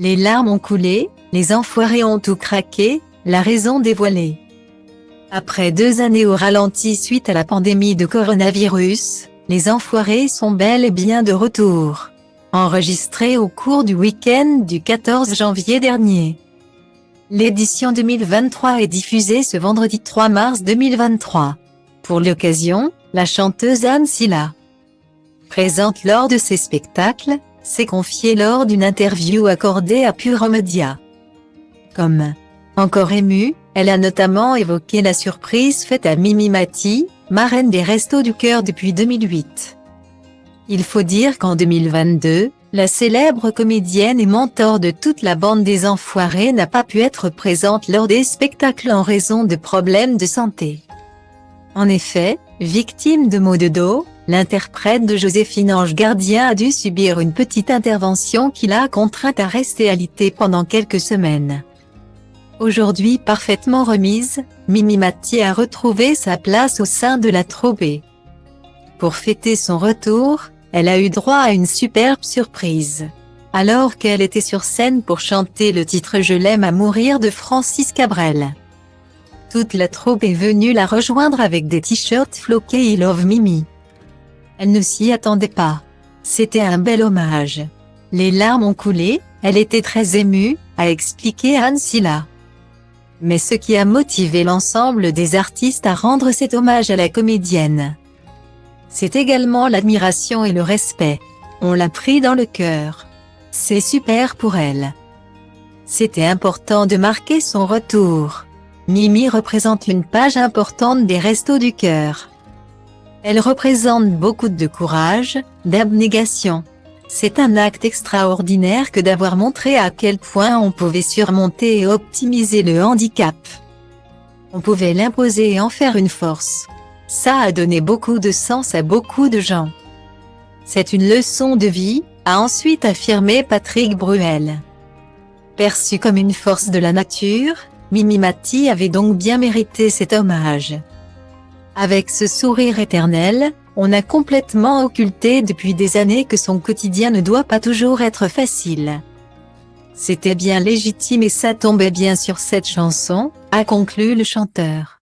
Les larmes ont coulé, les enfoirés ont tout craqué, la raison dévoilée. Après 2 années au ralenti suite à la pandémie de coronavirus, les enfoirés sont bel et bien de retour. Enregistré au cours du week-end du 14 janvier dernier. L'édition 2023 est diffusée ce vendredi 3 mars 2023. Pour l'occasion, la chanteuse Anne Silla, présente lors de ses spectacles, s'est confiée lors d'une interview accordée à Pure Média. Comme encore émue, elle a notamment évoqué la surprise faite à Mimi Mati, marraine des Restos du Cœur depuis 2008. Il faut dire qu'en 2022, la célèbre comédienne et mentor de toute la bande des Enfoirés n'a pas pu être présente lors des spectacles en raison de problèmes de santé. En effet, victime de maux de dos, l'interprète de Joséphine Ange Gardien a dû subir une petite intervention qui l'a contrainte à rester alitée pendant quelques semaines. Aujourd'hui parfaitement remise, Mimi Mati a retrouvé sa place au sein de la troupe. Pour fêter son retour, elle a eu droit à une superbe surprise. Alors qu'elle était sur scène pour chanter le titre « Je l'aime à mourir » de Francis Cabrel. Toute la troupe est venue la rejoindre avec des t-shirts floqués « I love Mimi ». Elle ne s'y attendait pas. C'était un bel hommage. Les larmes ont coulé, elle était très émue, a expliqué Anne Silla. Mais ce qui a motivé l'ensemble des artistes à rendre cet hommage à la comédienne, c'est également l'admiration et le respect. On l'a pris dans le cœur. C'est super pour elle. C'était important de marquer son retour. Mimi représente une page importante des Restos du Cœur. Elle représente beaucoup de courage, d'abnégation. C'est un acte extraordinaire que d'avoir montré à quel point on pouvait surmonter et optimiser le handicap. On pouvait l'imposer et en faire une force. Ça a donné beaucoup de sens à beaucoup de gens. C'est une leçon de vie, a ensuite affirmé Patrick Bruel. Perçue comme une force de la nature, Mimi Mati avait donc bien mérité cet hommage. Avec ce sourire éternel, on a complètement occulté depuis des années que son quotidien ne doit pas toujours être facile. C'était bien légitime et ça tombait bien sur cette chanson, a conclu le chanteur.